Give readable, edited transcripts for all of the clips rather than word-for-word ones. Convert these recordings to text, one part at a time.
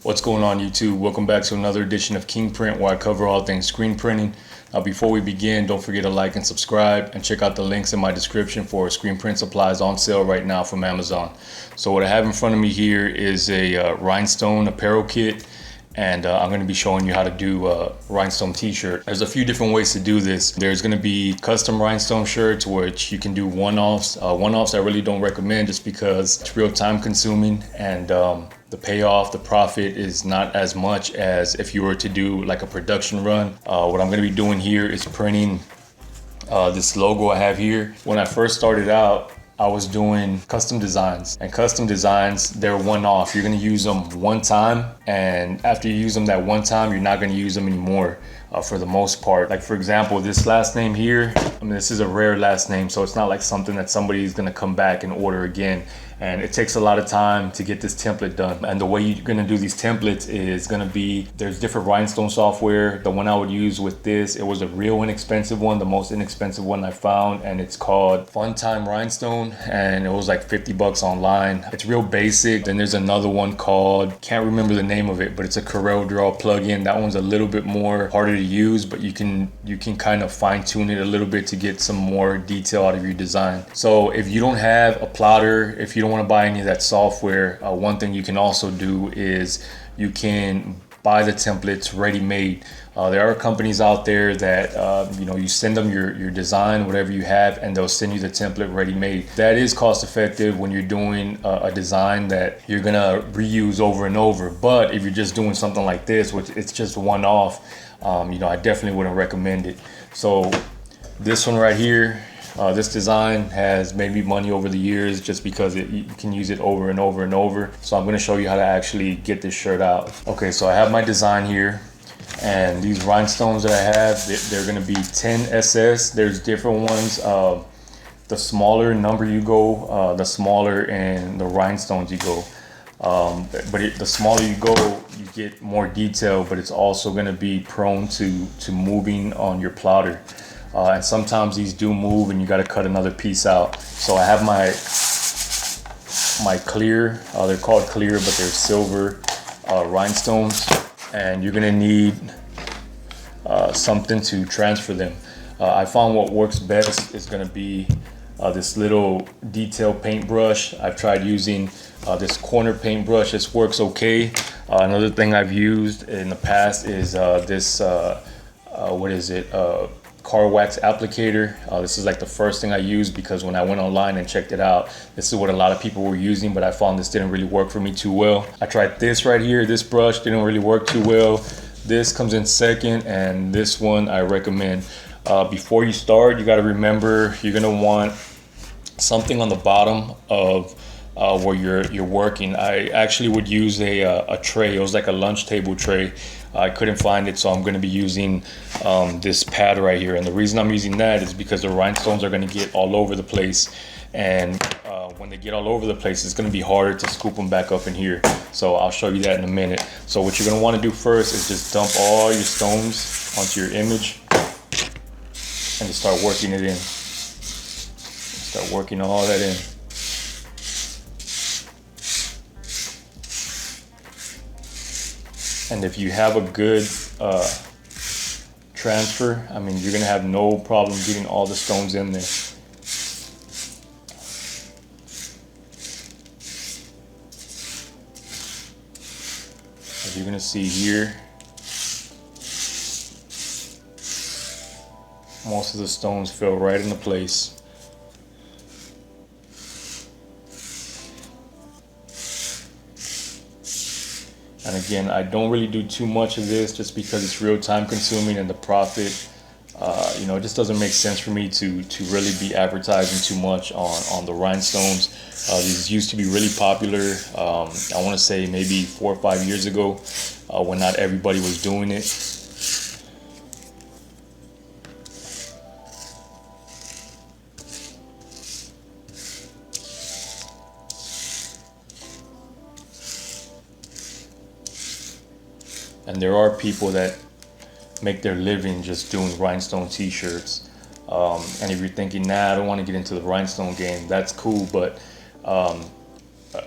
What's going on, YouTube? Welcome back to another edition of King Print, where I cover all things screen printing. Before we begin, don't forget to like and subscribe, and check out the links in my description for screen print supplies on sale right now from Amazon. So what I have in front of me here is a rhinestone apparel kit, and I'm going to be showing you how to do a rhinestone t-shirt. There's a few different ways to do this. There's going to be custom rhinestone shirts, which you can do one-offs. One-offs I really don't recommend just because it's real time consuming, and the payoff, the profit is not as much as if you were to do like a production run. What I'm going to be doing here is printing this logo I have here. When I first started out, I was doing custom designs, and custom designs, they're one-off. You're going to use them one time, and after you use them that one time, you're not going to use them anymore for the most part. Like, for example, this last name here, I mean, this is a rare last name, so it's not like something that somebody's going to come back and order again. And it takes a lot of time to get this template done. And the way you're gonna do these templates is gonna be, there's different rhinestone software. The one I would use with this, it was a real inexpensive one, the most inexpensive one I found, and it's called Funtime Rhinestone, and it was like 50 bucks online. It's real basic. Then there's another one called, can't remember the name of it, but it's a Corel Draw plugin. That one's a little bit more harder to use, but you can kind of fine tune it a little bit to get some more detail out of your design. So if you don't have a plotter, if you don't want to buy any of that software, one thing you can also do is you can buy the templates ready-made. There are companies out there that you send them your design, whatever you have, and they'll send you the template ready-made. That is cost-effective when you're doing a design that you're gonna reuse over and over. But if you're just doing something like this, which it's just one-off, I definitely wouldn't recommend it. So this one right here, this design has made me money over the years just because you can use it over and over and over. So I'm going to show you how to actually get this shirt out. Okay, so I have my design here, and these rhinestones that I have, they're going to be 10 SS. There's different ones. The smaller number you go, the smaller in the rhinestones you go. The smaller you go, you get more detail, but it's also going to be prone to moving on your plotter. And sometimes these do move and you got to cut another piece out. So I have my clear, they're called clear, but they're silver rhinestones, and you're gonna need something to transfer them. I found what works best is gonna be this little detail paintbrush. I've tried using this corner paintbrush. This works okay. Another thing I've used in the past is this, what is it? Car wax applicator. This is like the first thing I used because when I went online and checked it out, this is what a lot of people were using, but I found this didn't really work for me too well. I tried this right here. This brush didn't really work too well. This comes in second, and this one I recommend. Before you start, you got to remember you're gonna want something on the bottom of where you're working. I actually would use a tray. It was like a lunch table tray. I couldn't find it, so I'm going to be using this pad right here. And the reason I'm using that is because the rhinestones are going to get all over the place, and when they get all over the place, it's going to be harder to scoop them back up in here. So I'll show you that in a minute. So what you're going to want to do first is just dump all your stones onto your image and just start working it in. Start working all that in. And if you have a good transfer, I mean, you're gonna have no problem getting all the stones in there. As you're gonna see here, most of the stones fell right into place. And again, I don't really do too much of this just because it's real time consuming, and the profit, it just doesn't make sense for me to really be advertising too much on the rhinestones. These used to be really popular. I want to say maybe 4 or 5 years ago when not everybody was doing it. And there are people that make their living just doing rhinestone t-shirts. And if you're thinking, nah, I don't want to get into the rhinestone game, that's cool. But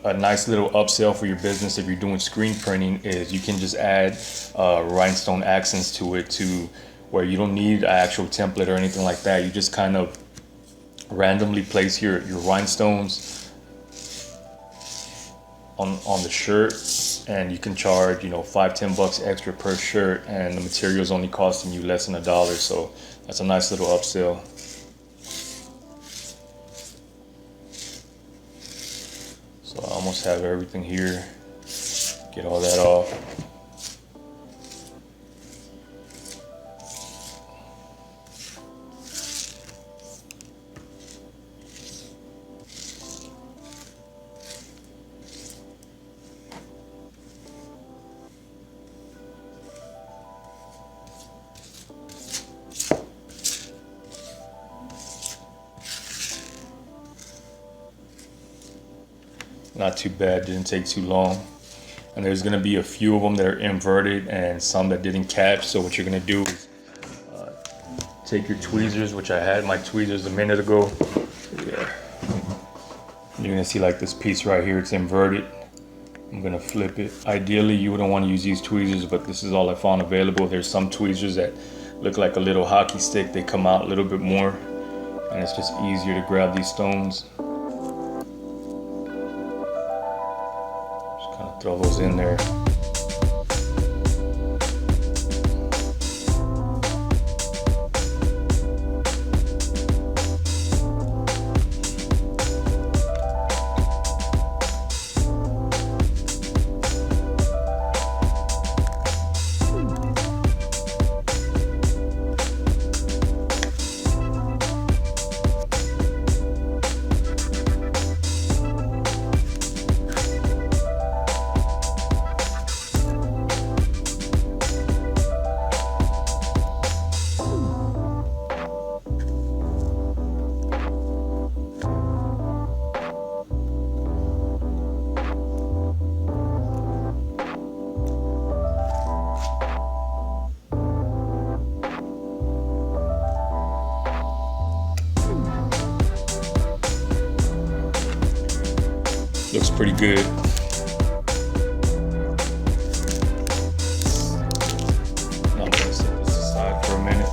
a nice little upsell for your business if you're doing screen printing is you can just add rhinestone accents to it, to where you don't need an actual template or anything like that. You just kind of randomly place your rhinestones on the shirt, and you can charge, you know, $5-10 extra per shirt, and the material is only costing you less than $1. So that's a nice little upsell. So I almost have everything here. Get all that off. Not too bad, didn't take too long. And there's gonna be a few of them that are inverted and some that didn't catch. So what you're gonna do is take your tweezers, which I had my tweezers a minute ago. Yeah. You're gonna see like this piece right here, it's inverted. I'm gonna flip it. Ideally, you wouldn't want to use these tweezers, but this is all I found available. There's some tweezers that look like a little hockey stick. They come out a little bit more, and it's just easier to grab these stones. Throw those in there. Looks pretty good. Now I'm gonna set this aside for a minute.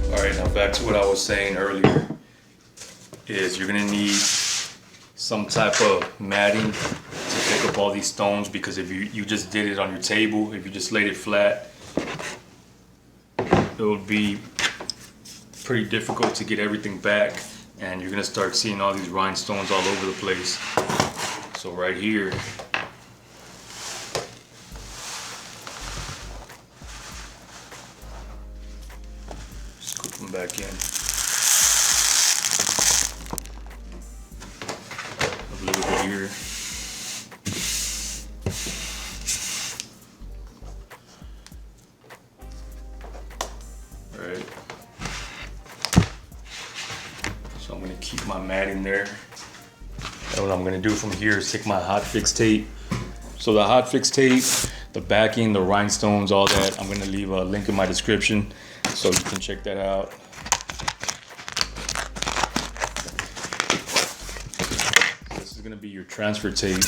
All right, now back to what I was saying earlier, is you're gonna need some type of matting to pick up all these stones, because if you just did it on your table, if you just laid it flat, it would be pretty difficult to get everything back, and you're gonna start seeing all these rhinestones all over the place. So right here, scoop them back in. A little bit here. Right. So I'm gonna keep my mat in there. And what I'm gonna do from here is take my hot fix tape. So the hot fix tape, the backing, the rhinestones, all that, I'm gonna leave a link in my description so you can check that out. This is gonna be your transfer tape.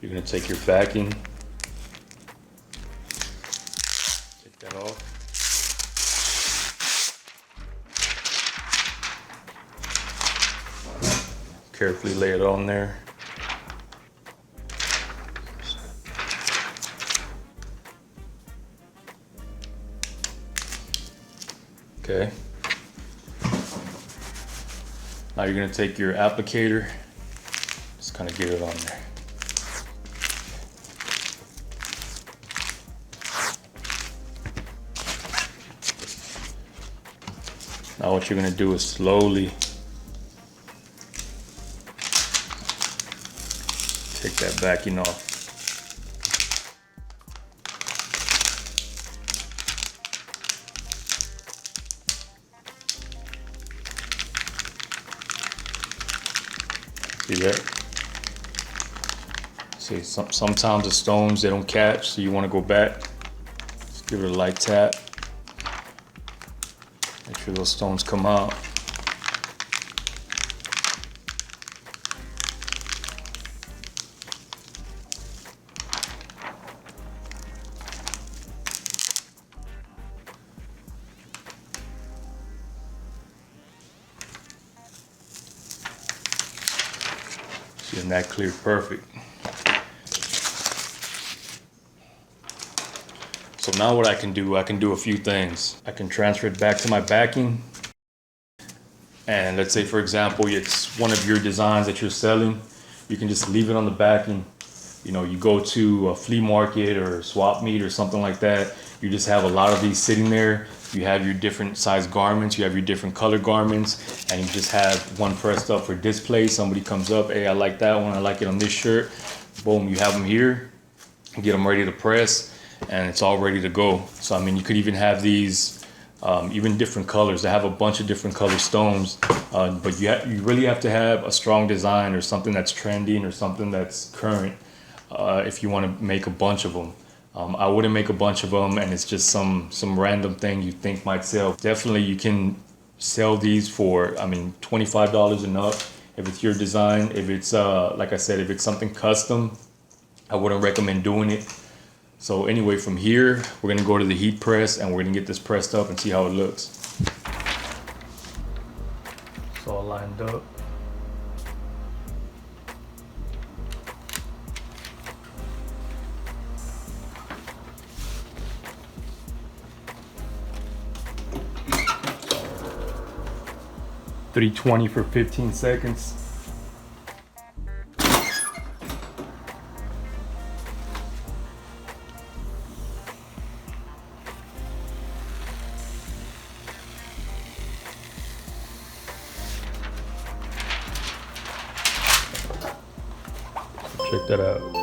You're gonna take your backing, take that off. Carefully lay it on there. Okay. Now you're gonna take your applicator, just kind of get it on there. Now what you're gonna do is slowly take that backing off. See that? See, sometimes the stones, they don't catch, so you want to go back. Just give it a light tap. Make sure those stones come out. See, and that cleared perfect. So now what I can do a few things. I can transfer it back to my backing. And let's say, for example, it's one of your designs that you're selling. You can just leave it on the backing. You know, you go to a flea market or swap meet or something like that. You just have a lot of these sitting there. You have your different size garments. You have your different color garments. And you just have one pressed up for display. Somebody comes up, hey, I like that one. I like it on this shirt. Boom, you have them here. Get them ready to press. And it's all ready to go. So I mean, you could even have these even different colors. They have a bunch of different color stones, but you really have to have a strong design or something that's trending or something that's current if you want to make a bunch of them. I wouldn't make a bunch of them and it's just some random thing you think might sell. Definitely you can sell these for, I mean, $25 and up if it's your design. If it's like I said, if it's something custom, I wouldn't recommend doing it. So anyway, from here, we're gonna go to the heat press and we're gonna get this pressed up and see how it looks. It's all lined up. $320 for 15 seconds. Check that out.